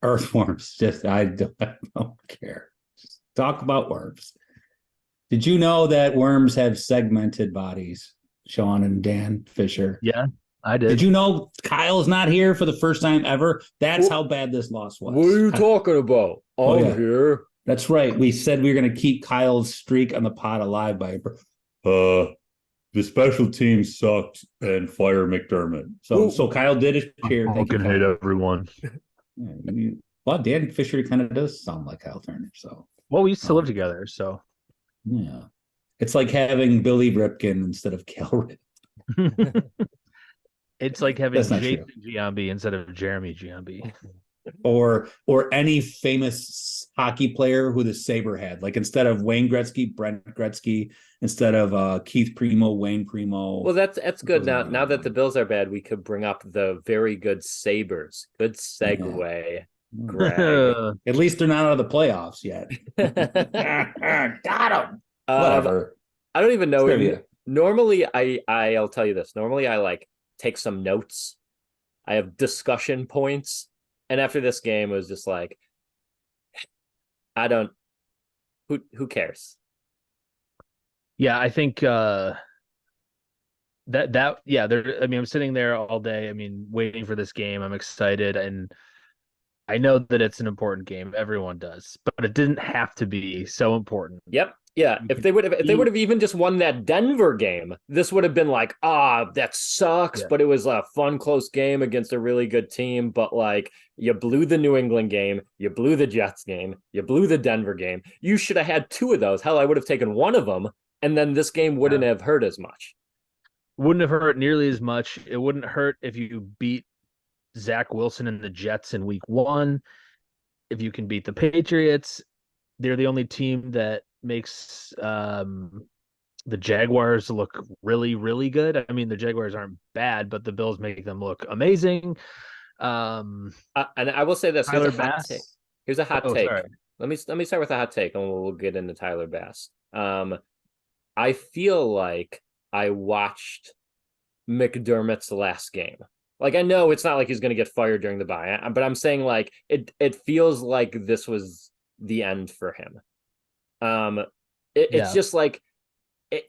Earthworms. I don't care. Just talk about worms. Did you know that worms have segmented bodies? Sean and Dan Fisher. Yeah, I Did did. you know Kyle's not here for the first time ever? That's What, how bad this loss what are was. you talking about? Oh I'm yeah, here. that's right. We said we were going to keep Kyle's streak on the pot alive by the special team sucked and fire McDermott. So Who? so Kyle did I appear. Thank you, fucking hate Kyle. everyone. Yeah, well, Dan Fisher kind of does sound like Kyle Turner. So Well, we used to live um, together, so yeah, it's like having Billy Ripken instead of Cal Ripken. it's like having That's not true. Jason Giambi instead of Jeremy Giambi. Or any famous hockey player who the Saber had. Like instead of Wayne Gretzky, Brent Gretzky. Instead of Keith Primo, Wayne Primo. Well, that's It good. goes Now, on and now on. that the Bills are bad, we could bring up the very good Sabres. Good Yeah. segue, Greg. At least they're not out of the playoffs yet. Got him. um, Whatever. I don't even know if you. Trivia. Normally, I'll tell you this. Normally, I like take some notes. I have discussion points, and after this game, it was just like, I don't. Who cares? Yeah, I think that yeah, there I mean I'm sitting there all day. I mean, waiting for this game. I'm excited and I know that it's an important game. Everyone does, but it didn't have to be so important. Yep. Yeah. You If could they would eat, have even just won that Denver game, this would have been like, that sucks, yeah. but it was a fun, close game against a really good team. But like, you blew the New England game, you blew the Jets game, you blew the Denver game. You should have had two of those. Hell, I would have taken one of them, and then this game Yeah. wouldn't have hurt as much. Wouldn't have hurt nearly as much. It wouldn't hurt if you beat Zach Wilson and the Jets in week one. If you can beat the Patriots, they're the only team that makes the Jaguars look really, really good. I mean, the Jaguars aren't bad, but the Bills make them look amazing. Um, And I will say this: here's a Tyler hot take. Bass. Here's a hot Oh, take. sorry. Let me start with a hot take, and we'll get into Tyler Bass. I feel like I watched McDermott's last game. Like I know it's not like he's going to get fired during the bye, but I'm saying like it feels like this was the end for him. Um, it's Yeah, just like it.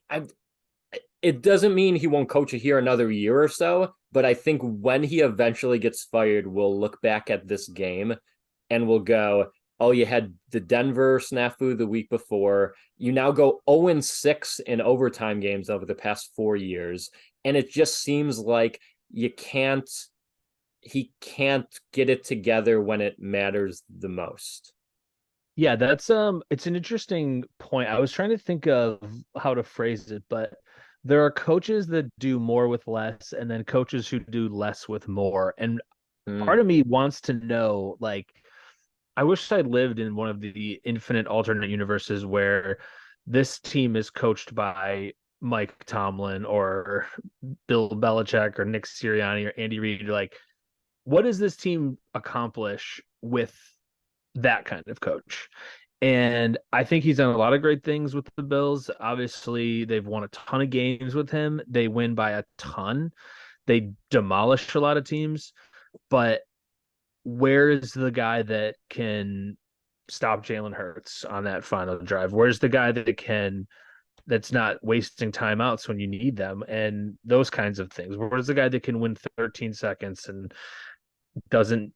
It doesn't mean he won't coach it here another year or so, but I think when he eventually gets fired, we'll look back at this game and we'll go, oh, you had the Denver snafu the week before. You now go 0-6 in overtime games over the past 4 years. And it just seems like he can't get it together when it matters the most. yeah, that's it's an interesting point. I was trying to think of how to phrase it, but there are coaches that do more with less, and then coaches who do less with more. And Mm. part of me wants to know, like, I wish I lived in one of the infinite alternate universes where this team is coached by Mike Tomlin or Bill Belichick or Nick Sirianni or Andy Reid. Like, what does this team accomplish with that kind of coach? And I think he's done a lot of great things with the Bills. Obviously, they've won a ton of games with him. They win by a ton. They demolish a lot of teams, but where is the guy that can stop Jalen Hurts on that final drive? Where's the guy that's not wasting timeouts when you need them and those kinds of things? Where's the guy that can win 13 seconds and doesn't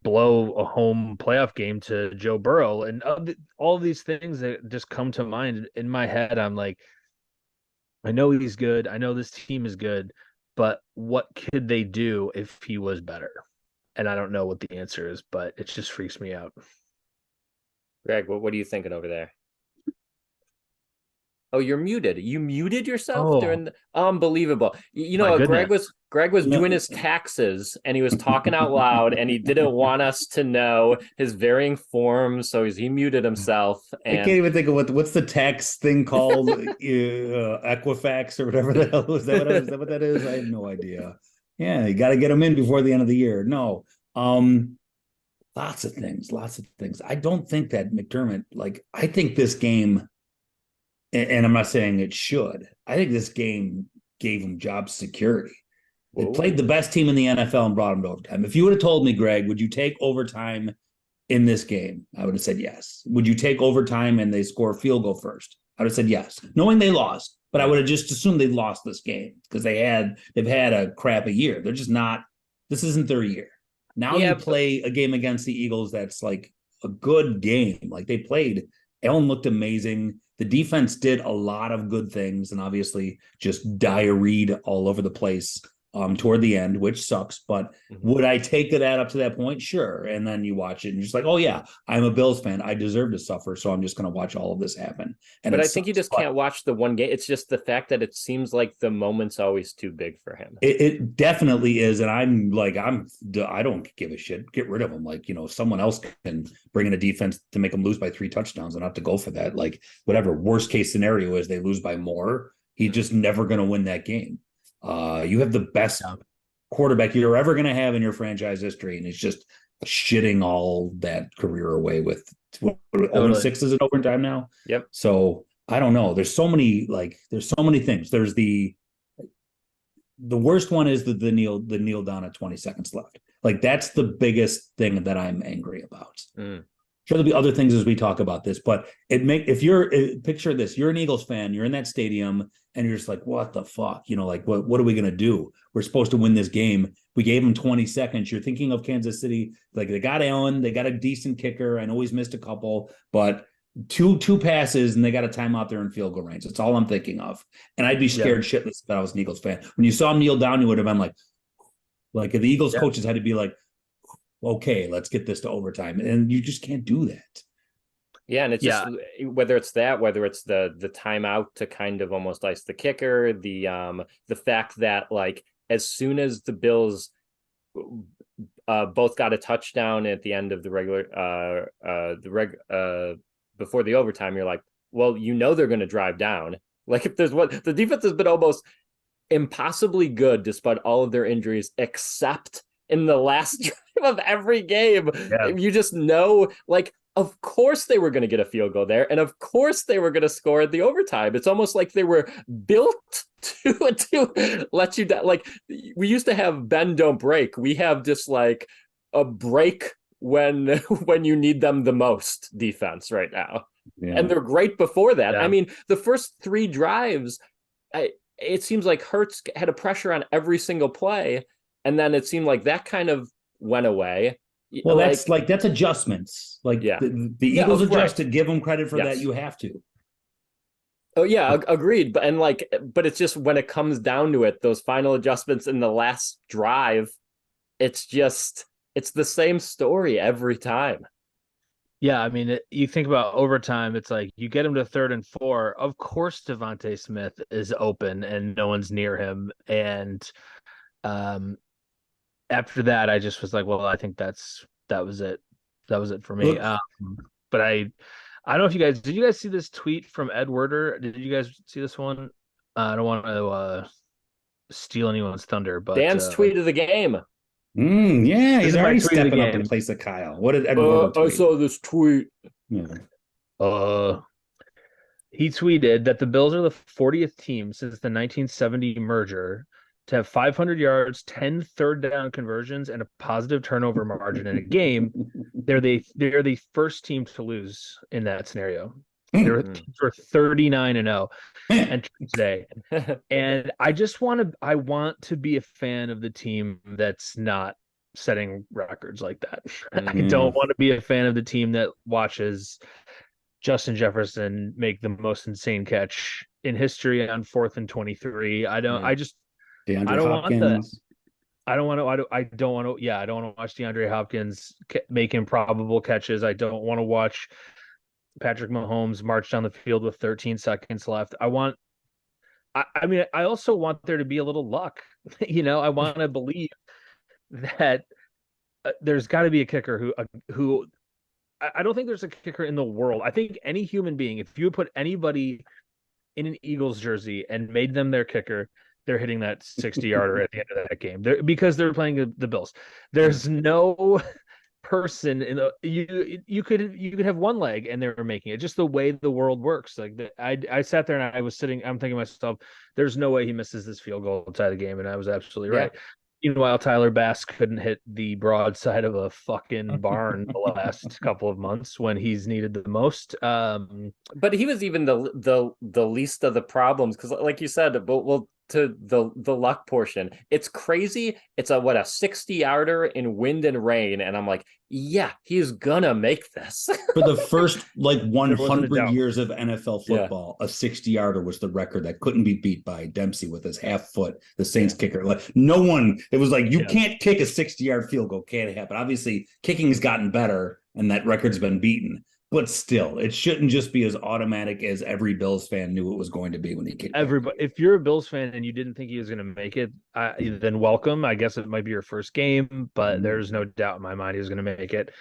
blow a home playoff game to Joe Burrow? And all these things that just come to mind in my head, I'm like, I know he's good. I know this team is good, but what could they do if he was better? And I don't know what the answer is, but it just freaks me out. Greg, what are you thinking over there? Oh, you're muted. You muted yourself Oh during the unbelievable. You my know, goodness. Greg was doing No, his taxes and he was talking out loud and he didn't want us to know his varying forms, so he muted himself. I can't And even think of what's the tax thing called, Equifax or whatever the hell is that? Is that what that is? I have no idea. Yeah, you got to get them in before the end of the year. No, lots of things, lots of things. I don't think that McDermott. Like, I think this game, and I'm not saying it should. I think this game gave him job security. They played the whoa, best team in the NFL and brought him to overtime. If you would have told me, Greg, would you take overtime in this game? I would have said yes. Would you take overtime and they score a field goal first? I would have said yes, knowing they lost. But I would have just assumed they lost this game because they've had a crappy year. They're just not. This isn't their year. Now you play a game against the Eagles that's like a good game. Like they played. Allen looked amazing. The defense did a lot of good things, and obviously just diarrheaed all over the place toward the end, which sucks. But would I take that up to that point? Sure. And then you watch it and you're just like, oh yeah, I'm a Bills fan. I deserve to suffer. So I'm just going to watch all of this happen. And but I think you just can't watch the one game. It's just the fact that it seems like the moment's always too big for him. It definitely is. And I don't give a shit. Get rid of him. Like, someone else can bring in a defense to make them lose by 3 touchdowns and not to go for that. Like whatever worst case scenario is, they lose by more. He's just never going to win that game. You have the best quarterback you're ever going to have in your franchise history, and he's just shitting all that career away with 0-6 is it overtime now? Yep. So I don't know. There's so many things. There's the worst one is the kneel down at 20 seconds left. Like that's the biggest thing that I'm angry about. Sure, there'll be other things as we talk about this, but picture this, you're an Eagles fan, you're in that stadium, and you're just like, what the fuck? Like, what are we going to do? We're supposed to win this game. We gave them 20 seconds. You're thinking of Kansas City. Like, they got Allen. They got a decent kicker. I know he's missed a couple, but two passes, and they got a timeout there in field goal range. That's all I'm thinking of. And I'd be scared shitless if I was an Eagles fan. When you saw him kneel down, you would have been like if the Eagles coaches had to be like, okay, let's get this to overtime. And you just can't do that. Yeah, and it's just whether it's the timeout to kind of almost ice the kicker, the fact that like as soon as the Bills both got a touchdown at the end of the before the overtime, you're like, well, they're going to drive down. Like if there's what the defense has been almost impossibly good despite all of their injuries, except in the last drive of every game. You just know, like, of course they were going to get a field goal there, and of course they were going to score at the overtime. It's almost like they were built to let you down. Like we used to have bend don't break. We have just like a break when you need them the most defense right now, and they're great before that. I mean, the first 3 drives, it seems like Hurts had a pressure on every single play, and then it seemed like that kind of went away. Well, that's adjustments. Like the Eagles adjusted. Give them credit for that. You have to. Oh yeah, agreed. But it's just when it comes down to it, those final adjustments in the last drive, it's the same story every time. Yeah, I mean, you think about overtime, it's like you get him to 3rd and 4. Of course, Devontae Smith is open and no one's near him. And after that, I just was like, well, I think that was it. That was it for me. But I don't know if did you guys see this tweet from Ed Werder? Did you guys see this one? I don't want to steal anyone's thunder, but Dan's tweet of the game. Yeah, he's already stepping up in place of Kyle. What did Ed Werder tweet? I saw this tweet. Yeah. He tweeted that the Bills are the 40th team since the 1970 merger to have 500 yards, 10 third down conversions, and a positive turnover margin in a game. They're the first team to lose in that scenario. They were 39-0 and today. And I want to be a fan of the team that's not setting records like that. I don't want to be a fan of the team that watches Justin Jefferson make the most insane catch in history on 4th and 23. I don't want to watch DeAndre Hopkins make improbable catches. I don't want to watch Patrick Mahomes march down the field with 13 seconds left. I also want there to be a little luck. I want to believe that there's got to be a kicker who I don't think there's a kicker in the world. I think any human being, if you would put anybody in an Eagles jersey and made them their kicker, they're hitting that 60-yarder at the end of that game. Because they're playing the Bills. There's no person you could have one leg and they were making it. Just the way the world works. Like I sat there and I'm thinking to myself, there's no way he misses this field goal inside the game, and I was absolutely right. Meanwhile, Tyler Bass couldn't hit the broadside of a fucking barn the last couple of months when he's needed the most. But he was even the least of the problems because, like you said, but well, to the luck portion, it's crazy. It's a 60-yarder in wind and rain, and I'm like, yeah, he's gonna make this. For the first like There wasn't a 100 doubt. years of NFL football, a 60-yarder was the record that couldn't be beat by Dempsey with his half foot, the Saints kicker. Like no one, it was like you can't kick a 60-yard field goal, can't happen. Obviously, kicking's gotten better, and that record's been beaten. But still, it shouldn't just be as automatic as every Bills fan knew it was going to be when he kicked. Everybody, if you're a Bills fan and you didn't think he was going to make it, then welcome. I guess it might be your first game, but there's no doubt in my mind he was going to make it.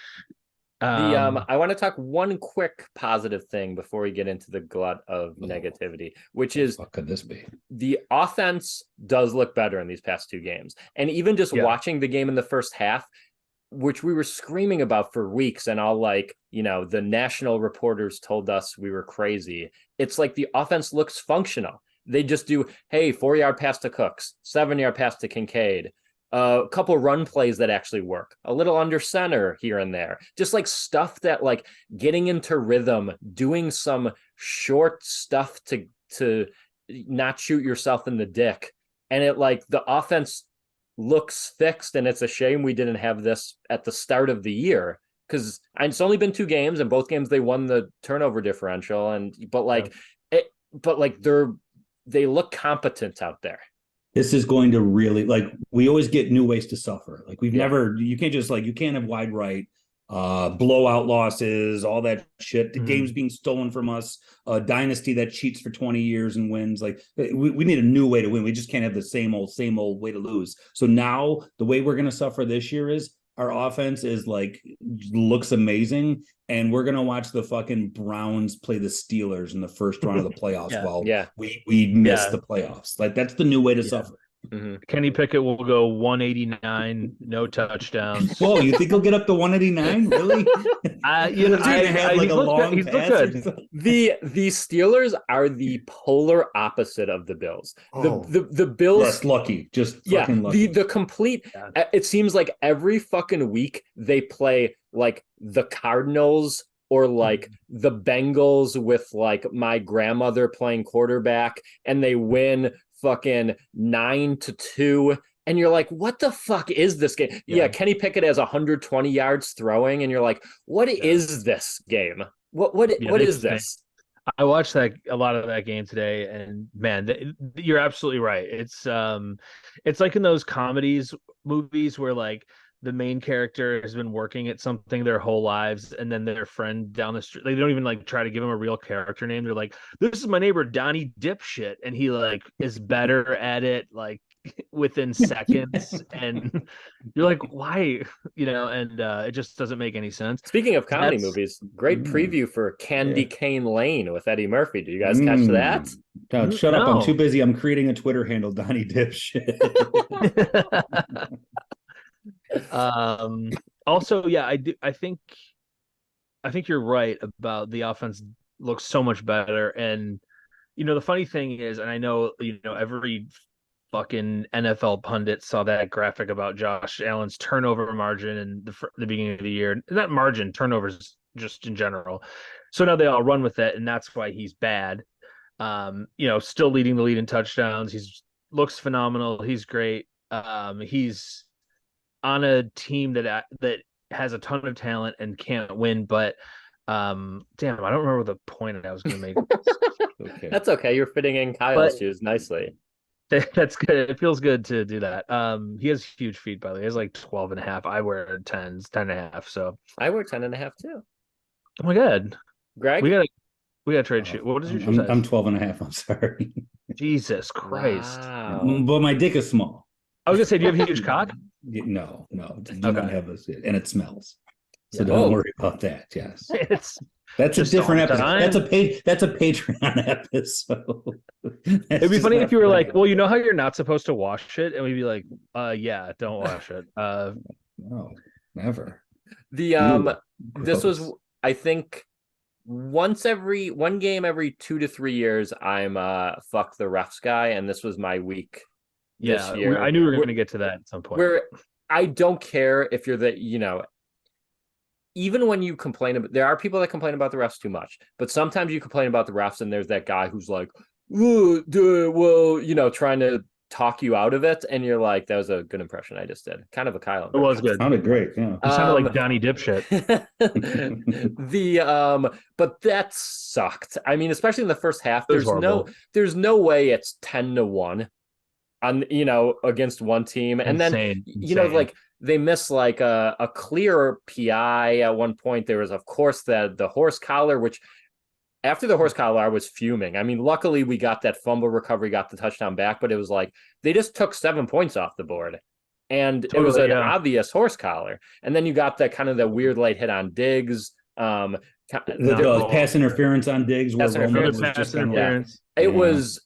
I want to talk one quick positive thing before we get into the glut of negativity, which is what could this be? The offense does look better in these past two games. And even just watching the game in the first half, which we were screaming about for weeks, and all like, the national reporters told us we were crazy. It's like the offense looks functional. They just do, hey, 4-yard pass to Cooks, 7-yard pass to Kincaid, a couple run plays that actually work, a little under center here and there, just like stuff that like getting into rhythm, doing some short stuff to not shoot yourself in the dick. And it like the offense looks fixed, and it's a shame we didn't have this at the start of the year because it's only been 2 games, and both games they won the turnover differential, but they look competent out there. This is going to really, like, we always get new ways to suffer. Like we've never, you can't just like, you can't have wide right, blowout losses, all that shit. The games being stolen from us, a dynasty that cheats for 20 years and wins. Like we need a new way to win. We just can't have the same old way to lose. So now the way we're going to suffer this year is our offense is like, looks amazing. And we're going to watch the fucking Browns play the Steelers in the first round of the playoffs. We miss the playoffs. Like that's the new way to suffer. Mm-hmm. Kenny Pickett will go 189, no touchdowns. Whoa, you think he'll get up to 189? Really? The Steelers are the polar opposite of the Bills. The Bills, yes, lucky, just fucking lucky. The complete. It seems like every fucking week they play like the Cardinals or like the Bengals with like my grandmother playing quarterback, and they win fucking 9-2, and you're like, what the fuck is this game? Kenny Pickett has 120 yards throwing, and you're like, what is this game? What is this? I watched a lot of that game today, and man, you're absolutely right. It's like in those movies where like the main character has been working at something their whole lives, and then their friend down the street, they don't even like try to give him a real character name. They're like, this is my neighbor Donnie Dipshit, and he like is better at it like within seconds. And you're like, why? And it just doesn't make any sense. Speaking of comedy movies, great preview for Candy Cane Lane with Eddie Murphy. Did you guys catch that? God, shut up, I'm too busy. I'm creating a Twitter handle, Donnie Dipshit. Also, I think you're right about the offense looks so much better. And the funny thing is, and I know every fucking NFL pundit saw that graphic about Josh Allen's turnover margin in the beginning of the year. Not margin, turnovers just in general. So now they all run with it, and that's why he's bad. Still leading the lead in touchdowns. He's looks phenomenal. He's great. He's on a team that has a ton of talent and can't win, but damn, I don't remember the point I was going to make. Okay. That's okay. You're fitting in Kyle's shoes nicely. That's good. It feels good to do that. He has huge feet, by the way. He has like 12 and a half. I wear 10 and a half. So I wear 10 and a half too. Oh my God. Greg? We gotta trade shoe. What is your shoe size? I'm 12 and a half. I'm sorry. Jesus Christ. Wow. But my dick is small. I was gonna say, do you have a huge cock? No, do not have this, and it smells. So don't worry about that. Yes, that's a different episode. That's a Patreon episode. It'd be funny if you were like, well, you know how you're not supposed to wash it, and we'd be like, yeah, don't wash it. No, never. This was, I think, one game every 2 to 3 years. I'm fuck the refs guy, and this was my week this Yeah, year. I knew we were going to get to that at some point. Where I don't care if you're even when you complain about, there are people that complain about the refs too much, but sometimes you complain about the refs and there's that guy who's like, well, trying to talk you out of it. And you're like, that was a good impression I just did. Kind of a Kyle impression. It was good. Sounded great. Yeah. You sounded like Johnny Dipshit. But that sucked. I mean, especially in the first half, It was horrible. there's no way it's 10-1 on, against one team. And then, like they miss like a clear PI at one point. There was, of course, the horse collar, which after the horse collar, I was fuming. I mean, luckily we got that fumble recovery, got the touchdown back, but it was like they just took 7 points off the board. And it was an obvious horse collar. And then you got that kind of the weird late hit on Diggs. The pass interference on Diggs where Roman was just kind of like, it was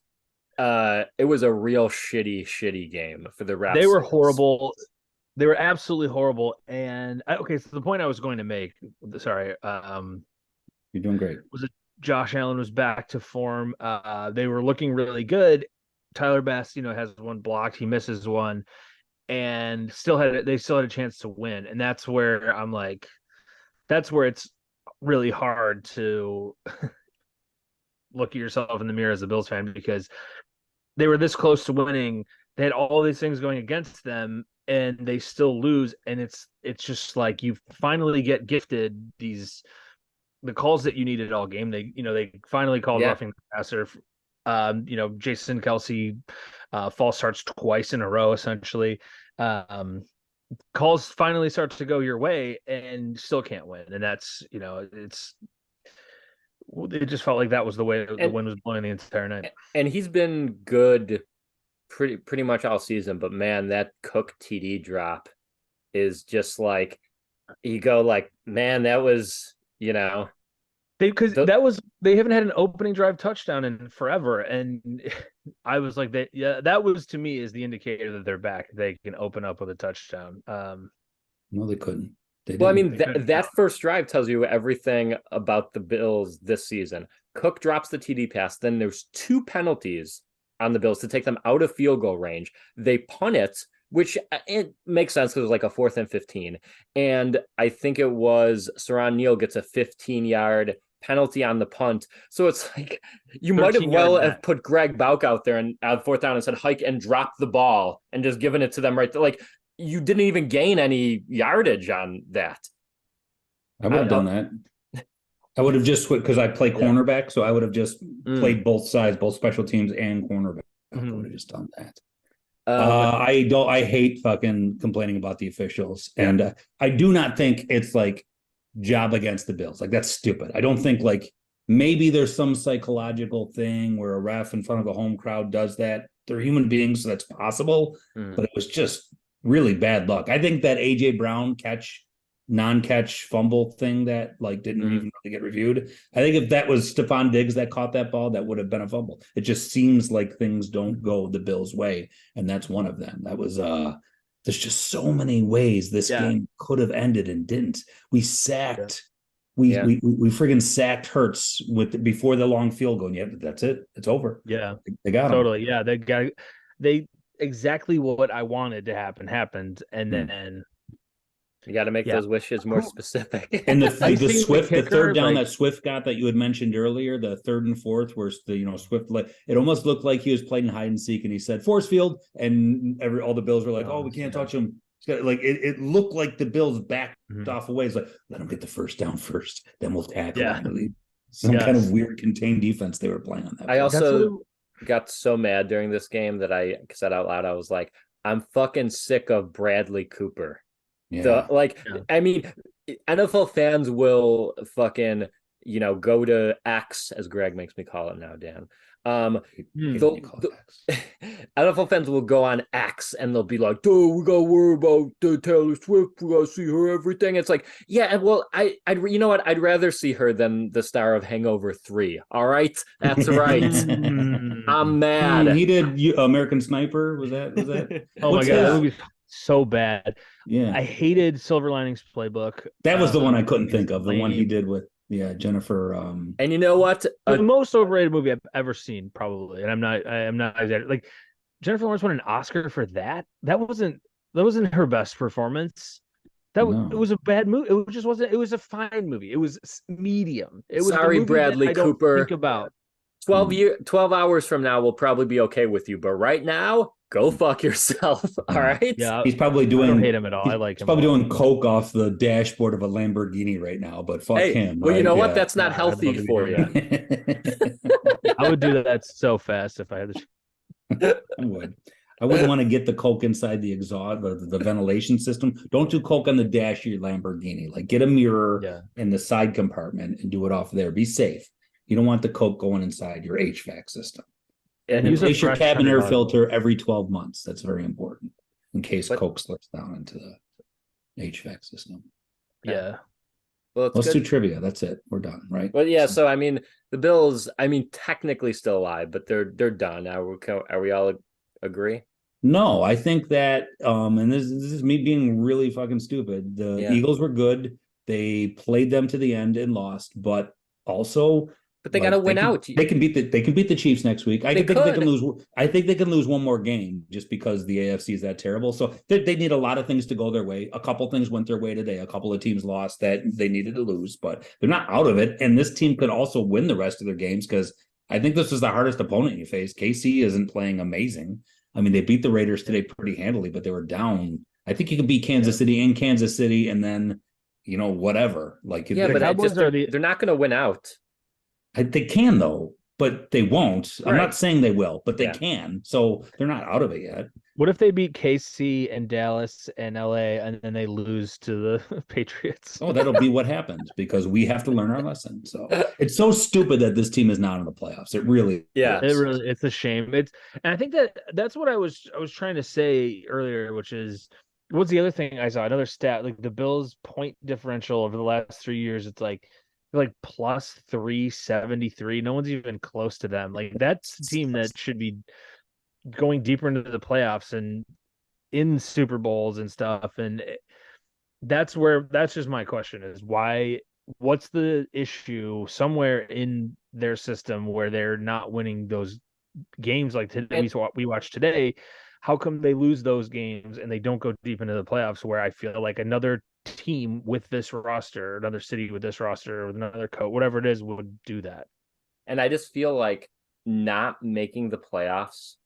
a real shitty game for the refs. They were horrible. They were absolutely horrible. And so the point I was going to make, sorry, you're doing great. Was it Josh Allen was back to form? They were looking really good. Tyler Bass, has one blocked. He misses one, and they still had a chance to win. And that's where I'm like, that's where it's really hard to look at yourself in the mirror as a Bills fan, because they were this close to winning. They had all these things going against them, and they still lose. And it's just like you finally get gifted the calls that you needed all game. They finally called roughing the passer. Jason Kelce false starts twice in a row, essentially. Calls finally start to go your way, and still can't win. And that's it just felt like that was the way the wind was blowing the entire night. And he's been good pretty much all season, but man, that Cook TD drop is just like, you go like, man, that was, they haven't had an opening drive touchdown in forever, and I was like, that was, to me, is the indicator that they're back. They can open up with a touchdown. No, they couldn't. Well, I mean, that first drive tells you everything about the Bills this season. Cook drops the TD pass. Then there's 2 penalties on the Bills to take them out of field goal range. They punt it, which it makes sense because it was like a 4th and 15. And I think it was Saron Neal gets a 15-yard penalty on the punt. So it's like you might have have put Greg Bauk out there and 4th down and said hike and drop the ball and just given it to them right there. Like, you didn't even gain any yardage on that. I would have done that. I would have just, because I play cornerback, so I would have just played both sides, both special teams and cornerback. I would have just done that. I hate fucking complaining about the officials, and I do not think it's like job against the Bills. Like, that's stupid. I don't think, like, maybe there's some psychological thing where a ref in front of a home crowd does that. They're human beings, so that's possible. But it was just really bad luck. I think that AJ Brown non-catch fumble thing that like didn't even really get reviewed. I think if that was Stephon Diggs that caught that ball, that would have been a fumble. It just seems like things don't go the Bills' way, and that's one of them. That was there's just so many ways this game could have ended and didn't. We sacked we friggin' sacked Hurts before the long field goal. And that's it. It's over. Yeah. They got him. Totally. Yeah, they exactly what I wanted to happen happened, and then you got to make those wishes more specific. And the third down that Swift got that you had mentioned earlier, the 3rd and 4th, where Swift, it almost looked like he was playing hide and seek, and he said force field, and all the Bills were like, "Oh, we can't touch him." Like it looked like the Bills backed off away. It's like, let him get the first down first, then we'll tackle him. Some kind of weird contained defense they were playing on that. I also got so mad during this game that I said out loud, I was like, I'm fucking sick of Bradley Cooper. I mean, NFL fans will fucking, go to X, as Greg makes me call it now, Dan. NFL fans will go on X and they'll be like, dude, we gotta worry about Taylor Swift, we gotta see her everything. It's like, yeah, well, you know what? I'd rather see her than the star of Hangover 3. All right, that's right. I'm mad. He did American Sniper. Was that? Oh my god, that movie's so bad. Yeah, I hated Silver Linings Playbook. That was the one I couldn't think of. The one he did with Jennifer. And you know what? The most overrated movie I've ever seen, probably. And I'm not exaggerating. Like, Jennifer Lawrence won an Oscar for that. That wasn't her best performance. It No. was a bad movie. It just wasn't. It was a fine movie. It was medium. It was the Sorry, movie that Bradley I don't think Cooper. about. 12 hours from now will probably be okay with you, but right now, go fuck yourself. All right. Yeah, He's probably I don't doing hate him at all. I like he's him. probably a lot. doing coke off the dashboard of a Lamborghini right now, but fuck Hey, him, well, you right? know what? Yeah. That's not I'd healthy love to be for doing you. I would do that so fast if I had the. I would. I wouldn't want to get the coke inside the exhaust, the ventilation system. Don't do coke on the dash of your Lamborghini. Like get a mirror Yeah. in the side compartment and do it off there. Be safe. You don't want the coke going inside your HVAC system. And Use a Replace your fresh cabin air $100 filter every 12 months. That's very important in case But- coke slips down into the HVAC system. Yeah. well, it's Let's good. do trivia. That's it. We're done, right? Well, yeah. So I mean, the Bills. I mean, technically still alive, but they're done. Are we all agree? No, I think that and this is me being really fucking stupid. The Yeah. Eagles were good. They played them to the end and lost, but also But they got to win out. They can beat the Chiefs next week. I They think they can could. lose. I think they can lose one more game just because the AFC is that terrible. So they need a lot of things to go their way. A couple things went their way today. A couple of teams lost that they needed to lose, but they're not out of it. And this team could also win the rest of their games because I think this is the hardest opponent you face. KC isn't playing amazing. I mean, they beat the Raiders today pretty handily, but they were down. I think you can beat Kansas City in Kansas City, and then whatever. Like, Yeah, but Cowboys they're not going to win out. they can though, but they won't. I'm Right. not saying they will, but they Yeah. can. So they're not out of it yet. What if they beat KC and Dallas and LA and then they lose to the Patriots? Oh, that'll be what happens because we have to learn our lesson. So it's so stupid that this team is not in the playoffs. It really Yeah. is. It's a shame. And I think that's what I was trying to say earlier, which is what's the other thing I saw? Another stat, like the Bills' point differential over the last 3 years, it's like plus 373. No one's even close to them. Like that's a team that should be going deeper into the playoffs and in Super Bowls and stuff. And that's just my question is what's the issue somewhere in their system where they're not winning those games like today we watched today? How come they lose those games and they don't go deep into the playoffs where I feel like another team with this roster, another city with this roster, with another coach, whatever it is, would do that? And I just feel like not making the playoffs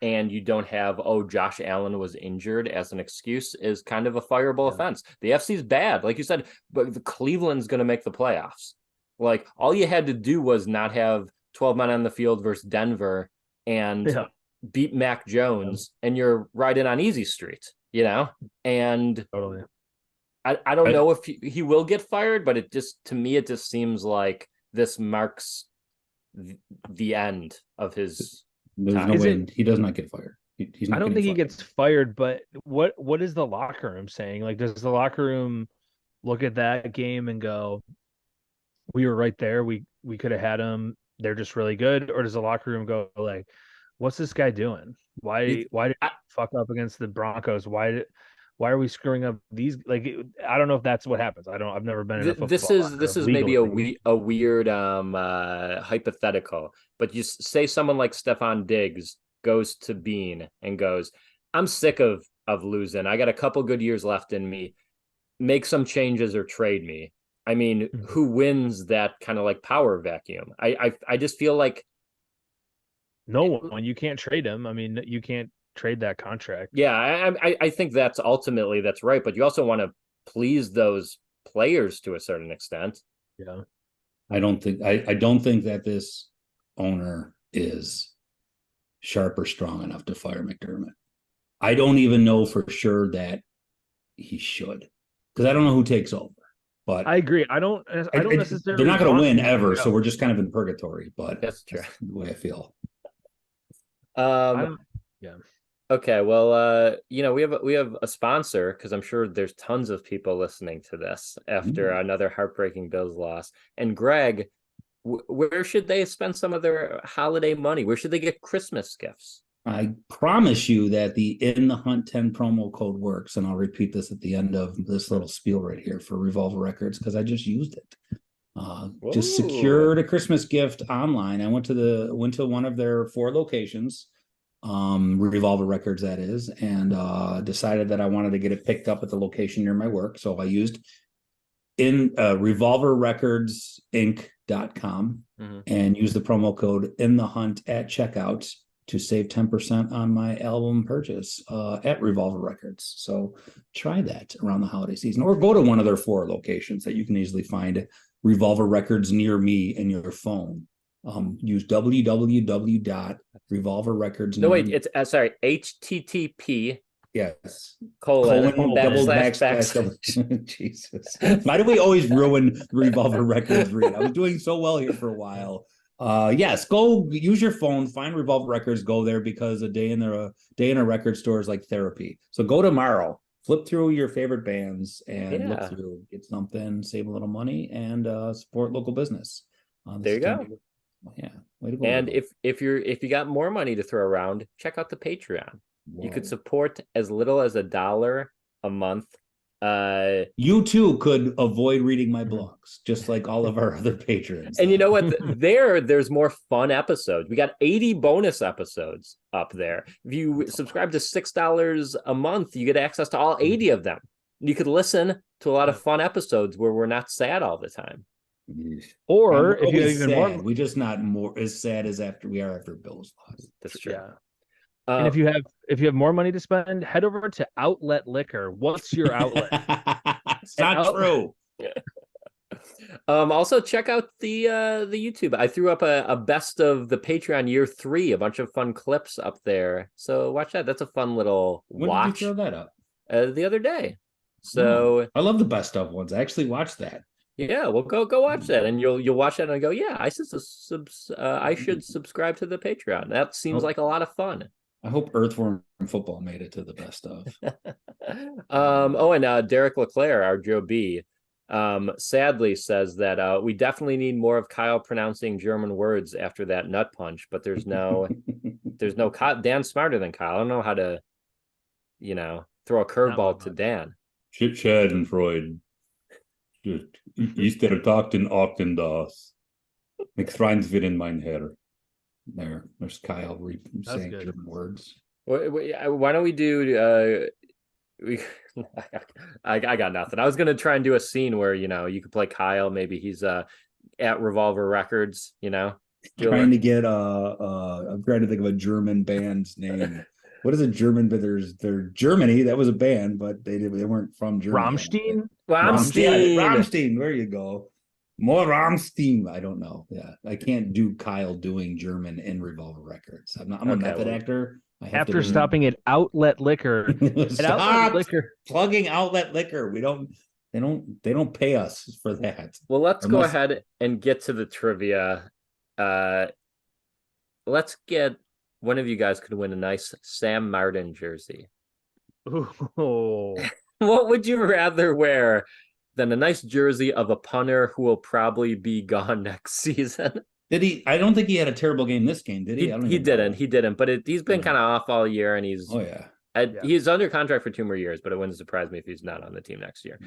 and you don't have, Josh Allen was injured as an excuse is kind of a fireable offense. The FC's bad, like you said, but the Cleveland's going to make the playoffs. Like all you had to do was not have 12 men on the field versus Denver and beat Mac Jones, and you're riding on easy street, And Totally. I don't know if he will get fired, but to me, it just seems like this marks the end of his. There's no way he does not get fired. He's not. I don't think he fired. gets fired, but what is the locker room saying? Like, does the locker room look at that game and go, "We were right there. We could have had him. They're just really good," or does the locker room go like, "What's this guy doing? Why did he fuck up against the Broncos? Why are we screwing up these?" Like, I don't know if that's what happens. I've never been in a football. This is maybe a weird hypothetical, but you say someone like Stephon Diggs goes to Bean and goes, "I'm sick of losing. I got a couple good years left in me. Make some changes or trade me." I mean, who wins that kind of like power vacuum? I just feel like no one. You can't trade him. I mean, you can't trade that contract. Yeah, I think that's right, but you also want to please those players to a certain extent. Yeah, I don't think that this owner is sharp or strong enough to fire McDermott. I don't even know for sure that he should, because I don't know who takes over. But I agree. I don't necessarily. They're not going to win ever, so we're just kind of in purgatory. But that's true. That's the way I feel. Yeah. Okay, well, we have a sponsor because I'm sure there's tons of people listening to this after another heartbreaking Bills loss. And Greg, where should they spend some of their holiday money? Where should they get Christmas gifts? I promise you that the In the Hunt 10 promo code works, and I'll repeat this at the end of this little spiel right here for Revolver Records because I just used it. Just secured a Christmas gift online. I went to one of their 4 locations. Revolver Records, that is, and decided that I wanted to get it picked up at the location near my work. So I used revolverrecordsinc.com and use the promo code in the hunt at checkout to save 10% on my album purchase at Revolver Records. So try that around the holiday season, or go to one of their 4 locations that you can easily find Revolver Records near me in your phone. Use www.revolverrecords. No, wait, it's sorry, HTTP. Yes. Colon double backslash. Jesus. Why do we always ruin the Revolver Records read? I was doing so well here for a while. Yes, go use your phone, find Revolver Records, go there, because a day in a record store is like therapy. So go tomorrow, flip through your favorite bands and look through, get something, save a little money, and support local business. There you go. Yeah, way to go. And if you got more money to throw around, check out the Patreon. Whoa. You could support as little as $1 a month. You too could avoid reading my blogs, just like all of our other patrons. And you know what? There's more fun episodes. We got 80 bonus episodes up there. If you subscribe to $6 a month, you get access to all 80 of them. You could listen to a lot of fun episodes where we're not sad all the time. Or if you have even more, we're just not more as sad as we are after Bill's loss. That's true. Yeah. And if you have more money to spend, head over to Outlet Liquor. What's your outlet? It's not true. Also check out the YouTube. I threw up a best of the Patreon year 3, a bunch of fun clips up there. So watch that. That's a fun little watch. When did you throw that up? The other day. So I love the best of ones. I actually watched that. Yeah, well, go watch that, and you'll watch that and go, yeah, I should subscribe to the Patreon. That seems like a lot of fun. I hope Earthworm Football made it to the best of. And Derek Leclerc, our Joe B, sadly says that we definitely need more of Kyle pronouncing German words after that nut punch, but there's no Kyle. Dan's smarter than Kyle. I don't know how to, throw a curveball to Dan. Schadenfreude. Ist Tag den das. Nichts reins wird in mein Herr. There's Kyle saying German words. Why don't we do? I got nothing. I was gonna try and do a scene where you could play Kyle. Maybe he's at Revolver Records. Trying to get I'm trying to think of a German band's name. What is a German? But they're Germany. That was a band, but they weren't from Germany. Rammstein. There you go. More Rammstein. I don't know. Yeah, I can't do Kyle doing German in Revolver Records. I'm a method actor. After stopping at Outlet Liquor, plugging Outlet Liquor. They don't pay us for that. Well, let's go ahead and get to the trivia. Let's get. One of you guys could win a nice Sam Martin jersey. Ooh. What would you rather wear than a nice jersey of a punter who will probably be gone next season? Did he? I don't think he had a terrible game this game, did he? He didn't. But he's been kind of off all year, and he's he's under contract for 2 more years. But it wouldn't surprise me if he's not on the team next year.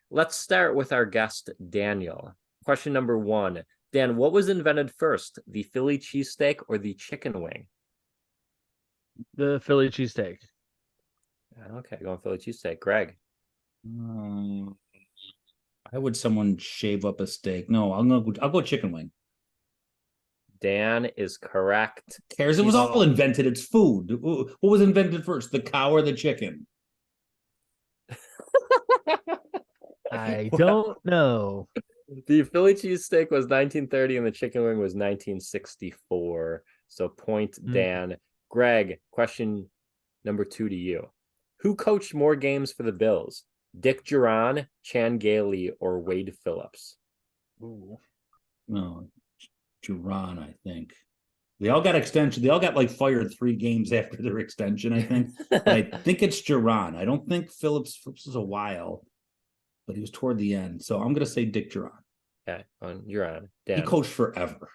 Let's start with our guest Daniel. Question number 1. Dan, what was invented first, the Philly cheesesteak or the chicken wing? The Philly cheesesteak. Okay, going Philly cheesesteak. Greg? Why would someone shave up a steak? No, I'll go chicken wing. Dan is correct. Who cares? It was all invented. It's food. What was invented first, the cow or the chicken? I don't know. The Philly cheesesteak was 1930 and the chicken wing was 1964. So point Dan. Greg, question number 2 to you. Who coached more games for the Bills? Dick Duran, Chan Gailey, or Wade Phillips? Ooh. No, Duran, I think. They all got extension. They all got fired 3 games after their extension, I think. But I think it's Duran. I don't think Phillips was a while, but he was toward the end. So I'm going to say Dick Duran. Okay, you're on. Dan. He coached forever.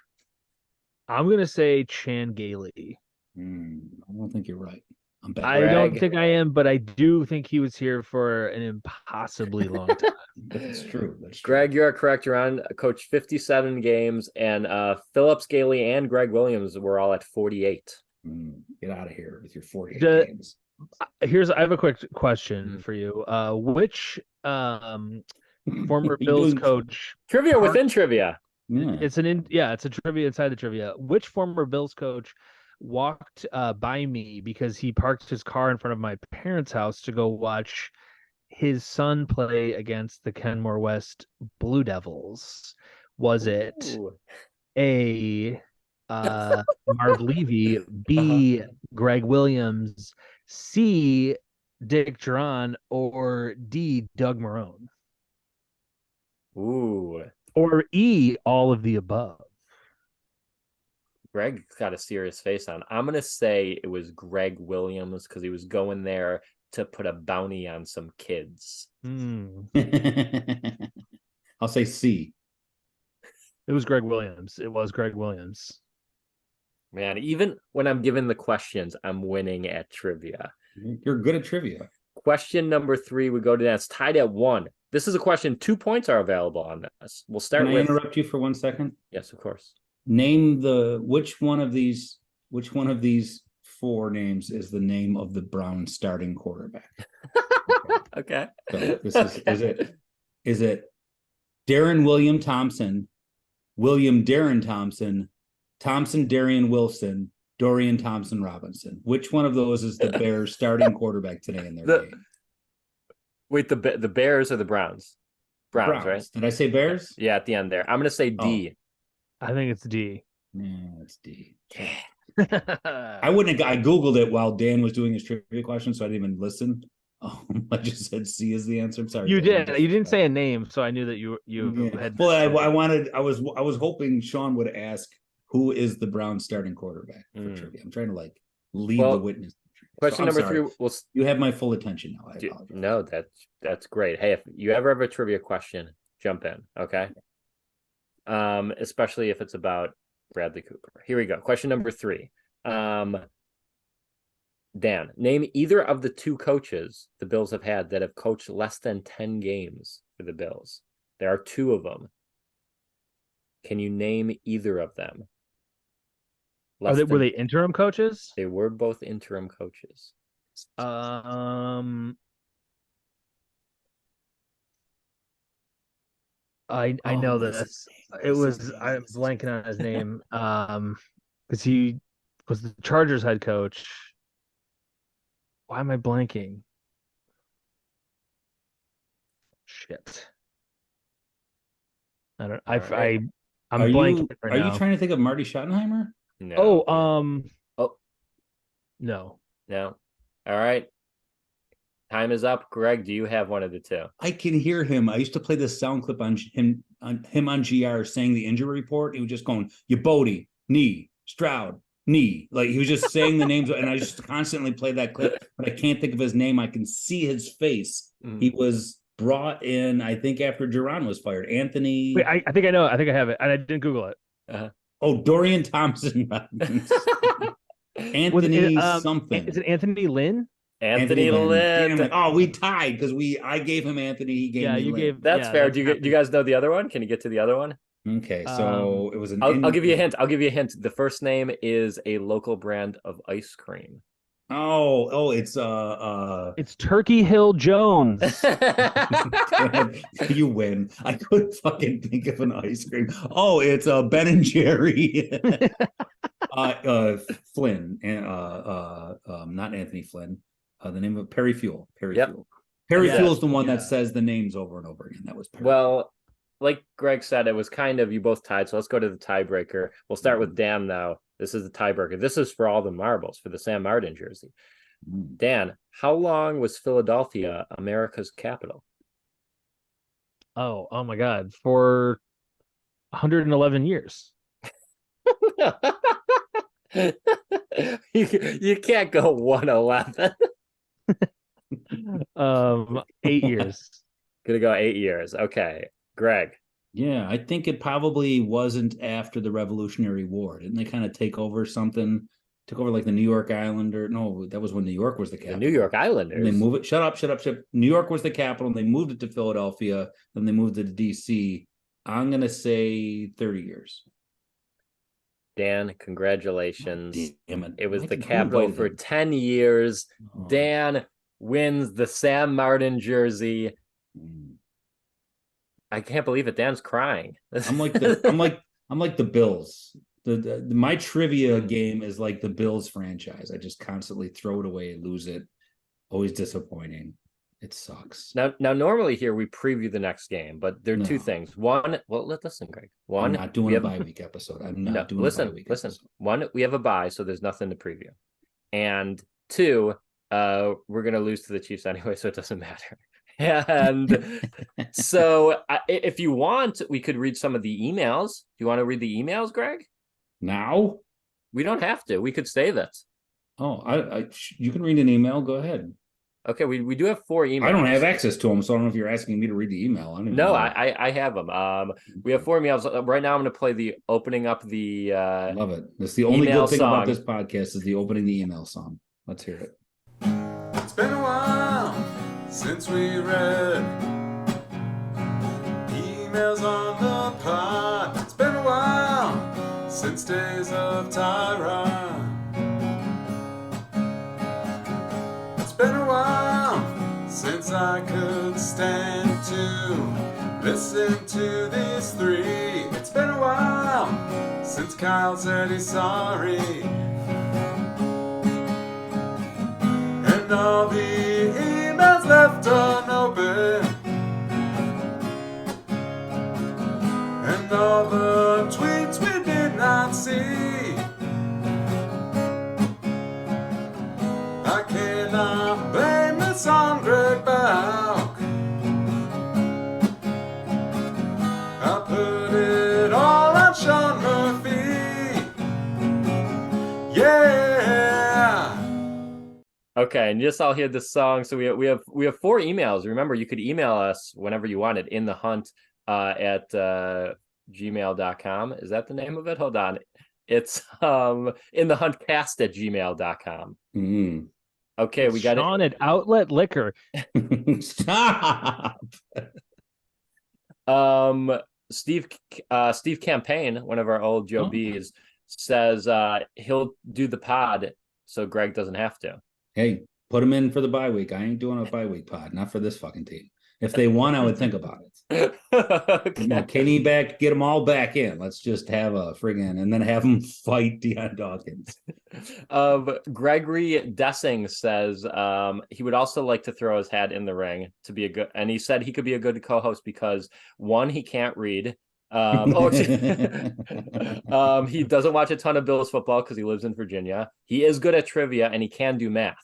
I'm going to say Chan Gailey. I don't think you're right. I don't think I am, but I do think he was here for an impossibly long time. That's true. Greg, you are correct. You're on. Coached 57 games, and Phillips, Gailey, and Greg Williams were all at 48. Get out of here with your 48 The- games. I have a quick question for you. Which former You Bills doing- coach Trivia parked- within trivia. Yeah. it's a trivia inside the trivia. Which former Bills coach walked by me because he parked his car in front of my parents' house to go watch his son play against the Kenmore West Blue Devils? Was it Ooh. A, Marv Levy, B, Greg Williams, C, Dick Duran, or D, Doug Marone? Ooh. Or E, all of the above? Greg got a serious face on. I'm gonna say it was Greg Williams because he was going there to put a bounty on some kids. I'll say C. It was Greg Williams. It was Greg Williams. Man, even when I'm given the questions, I'm winning at trivia. You're good at trivia. Question number 3, we go to that. It's tied at 1. This is a question. 2 points are available on this. We'll start Can I with. interrupt you for 1 second? Yes, of course. Name which one of these 4 names is the name of the Browns starting quarterback? Okay. So this is it Darren William Thompson, William Darren Thompson, Thompson Darian Wilson, Dorian Thompson Robinson? Which one of those is the Bears starting quarterback today in their game? Wait, the Bears or the Browns? Browns, right? Did I say Bears? Yeah, at the end there. I'm gonna say D. I think it's D. Yeah, it's D. I I wouldn't have. I googled it while Dan was doing his trivia question, so I didn't even listen. I just said C is the answer. I'm sorry. You Dan, did. You didn't say a name, so I knew that you Yeah. had. Well, I was hoping Sean would ask who is the Browns starting quarterback for trivia. I'm trying to lead the witness. Question number 3. You have my full attention now. I apologize. No, that's great. Hey, if you ever have a trivia question, jump in, okay? Especially if it's about Bradley Cooper. Here we go. Question number 3. Dan, name either of the 2 coaches the Bills have had that have coached less than 10 games for the Bills. There are 2 of them. Can you name either of them? Were they interim coaches? They were both interim coaches. I know this. It was I'm blanking on his name. Because he was the Chargers head coach. Why am I blanking? Shit. I don't. Right. I'm Are blanking. Are you trying to think of Marty Schottenheimer? No. No. No. All right. Time is up. Greg, do you have one of the 2? I can hear him. I used to play this sound clip on him on GR saying the injury report. He was just going, Yabodi, knee, Stroud, knee. Like he was just saying the names, and I just constantly play that clip, but I can't think of his name. I can see his face. He was brought in, I think, after Duran was fired. Anthony. Wait, I think I know. I think I have it, and I didn't Google it. Dorian Thompson. Anthony something. Is it Anthony Lynn? Anthony Lynn. Oh, we tied because I gave him Anthony. He gave me Lynn. That's fair. Do you guys know the other one? Can you get to the other one? Okay, so it was an. I'll give you a hint. The first name is a local brand of ice cream. It's Turkey Hill Jones. You win. I couldn't fucking think of an ice cream. Oh, it's Ben and Jerry. Flynn and not Anthony Flynn. The name of Perry Fuel. Perry Fuel. Perry Fuel is the one that says the names over and over again. That was Perry. Well, like Greg said, it was kind of you both tied. So let's go to the tiebreaker. We'll start with Dan now. This is the tiebreaker. This is for all the marbles for the Sam Martin jersey. Dan, how long was Philadelphia America's capital? Oh my God. For 111 years. You can't go 111. 8 years. Gonna go 8 years. Okay. Greg. Yeah, I think it probably wasn't after the Revolutionary War. Didn't they kind of take over something? Took over like the New York Islander. No, that was when New York was the capital. The New York Islanders. And they move it. Shut up. New York was the capital, and they moved it to Philadelphia. Then they moved it to DC. I'm gonna say 30 years. Dan, congratulations. Damn it. It was the Who capital invited for him? 10 years. Oh. Dan wins the Sam Martin jersey. Mm. I can't believe it. Dan's crying. I'm like the Bills. My trivia game is like the Bills franchise. I just constantly throw it away, lose it. Always disappointing. It sucks. Now, normally here we preview the next game, but there are two things. One, well, listen, Greg. One, I'm not doing a bye week episode. I'm not doing a bye week episode. One, we have a bye, so there's nothing to preview. And two, we're gonna lose to the Chiefs anyway, so it doesn't matter. And so, if you want, we could read some of the emails. Do you want to read the emails, Greg? Now? We don't have to. We could save it. Oh, you can read an email. Go ahead. Okay, we do have 4 emails. I don't have access to them, so I don't know if you're asking me to read the email. I have them. We have 4 emails right now. I'm going to play the opening up the. Love it. That's the only good thing about this podcast is the opening the email song. Let's hear it. It's been a while since we read emails on the pod. It's been a while since Days of Tyra. It's been a while since I could stand to listen to these 3. It's been a while since Kyle said he's sorry. And all the emails left unopened, and all the tweets we did not see. I cannot blame this on Greg Bauk. I put it all on Sean Murphy. Yeah. Okay, and just I'll hear this song. So we have 4 emails. Remember, you could email us whenever you wanted in the hunt at gmail.com. Is that the name of it? Hold on. It's in the huntcast at gmail.com. Mm. Okay, we got Sean at Outlet Liquor. Stop. Steve Campaign, one of our old Joe B's, says he'll do the pod so Greg doesn't have to. Hey, put him in for the bye week. I ain't doing a bye week pod, not for this fucking team. If they won, I would think about it. Okay. Kenny back, get them all back in. Let's just have a friggin' and then have them fight Deion Dawkins. Gregory Dessing says he would also like to throw his hat in the ring to be a good, and he said he could be a good co-host because 1, he can't read. He doesn't watch a ton of Bills football because he lives in Virginia. He is good at trivia and he can do math.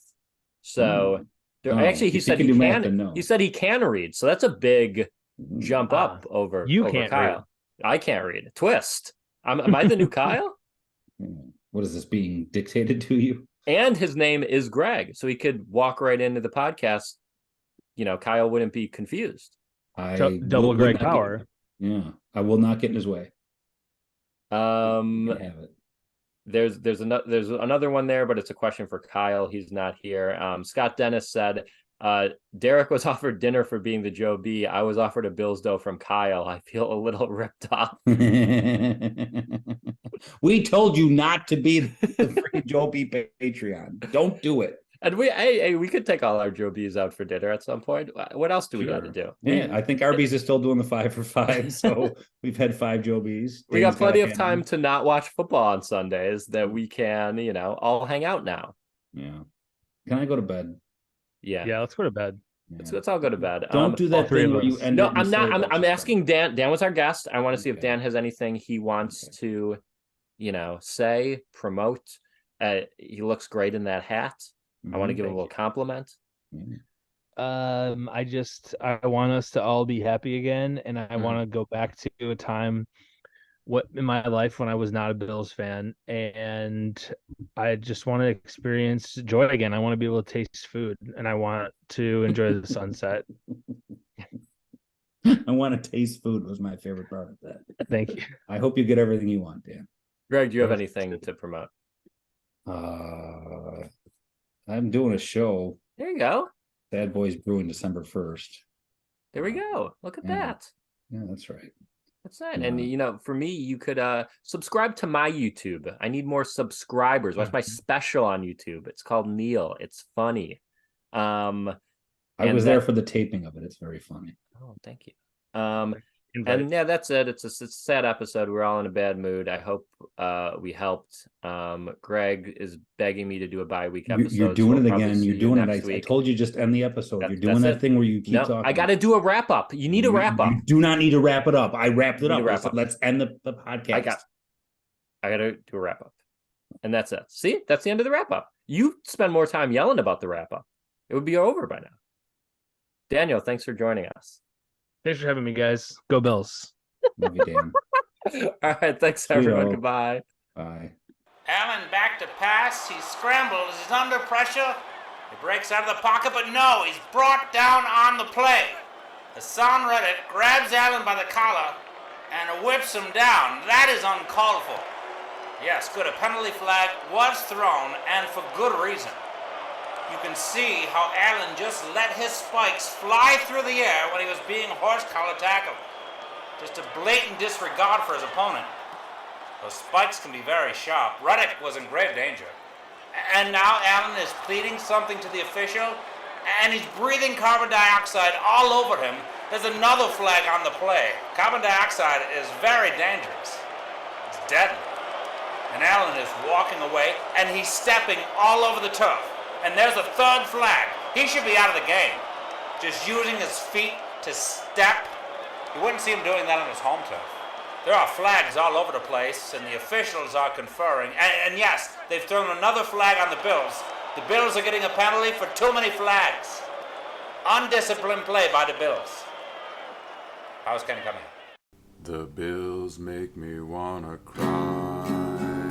So actually, he said he can. He said he can read. So that's a big jump up over. You over can't Kyle. read. I can't read. Twist. Am I the new Kyle? What is this being dictated to you? And his name is Greg, so he could walk right into the podcast. You know, Kyle wouldn't be confused. Double Greg power. I will not get in his way. Have it. There's another one there, but it's a question for Kyle. He's not here. Scott Dennis said, Derek was offered dinner for being the Joe B. I was offered a Bills dough from Kyle. I feel a little ripped off. We told you not to be the freaking Joe B Patreon. Don't do it. And we could take all our Joe B's out for dinner at some point. What else do we got to do? I think Arby's is still doing the 5 for 5. So we've had 5 Joe B's. We got plenty of time to not watch football on Sundays that we can, all hang out now. Yeah. Can I go to bed? Yeah, let's go to bed. Let's all go to bed. Don't do that thing where you end. No, I'm not. I'm asking Dan. Dan was our guest. I want to see if Dan has anything he wants to, say, promote. He looks great in that hat. I want to give him a little compliment. I want us to all be happy again, and I want to go back to a time in my life when I was not a Bills fan, and I just want to experience joy again. I want to be able to taste food, and I want to enjoy the sunset. I want to taste food was my favorite part of that. Thank you. I hope you get everything you want, Dan. Greg, do you have anything to promote? I'm doing a show. There you go. Bad Boys Brewing December 1st. There we go. Look at that. Yeah, that's right. That's it. And for me, you could subscribe to my YouTube. I need more subscribers. Watch my special on YouTube. It's called Neil. It's funny. I was there for the taping of it. It's very funny. Oh, thank you. And yeah, that's it. It's a sad episode. We're all in a bad mood. I hope we helped. Greg is begging me to do a bye-week episode. You're doing so it again. You're doing it. I told you just end the episode. You're doing that thing where you keep talking. I got to do a wrap-up. You need a wrap-up. You do not need to wrap it up. I wrapped it up. Let's end the podcast. I got to do a wrap-up. And that's it. See? That's the end of the wrap-up. You spend more time yelling about the wrap-up. It would be over by now. Daniel, thanks for joining us. Thanks for having me, guys. Go Bills. Love you, Dan. All right, thanks everyone. Goodbye. Bye. Allen back to pass. He scrambles. He's under pressure. He breaks out of the pocket, but no, he's brought down on the play. Hassan Reddick grabs Allen by the collar and whips him down. That is uncalled for. Yes, good. A penalty flag was thrown, and for good reason. You can see how Allen just let his spikes fly through the air when he was being horse collar tackled. Just a blatant disregard for his opponent. Those spikes can be very sharp. Reddick was in grave danger. And now Allen is pleading something to the official, and he's breathing carbon dioxide all over him. There's another flag on the play. Carbon dioxide is very dangerous. It's deadly. And Allen is walking away, and he's stepping all over the turf. And there's a third flag. He should be out of the game. Just using his feet to step. You wouldn't see him doing that on his home turf. There are flags all over the place, and the officials are conferring. And yes, they've thrown another flag on the Bills. The Bills are getting a penalty for too many flags. Undisciplined play by the Bills. How's Ken coming? The Bills make me wanna cry.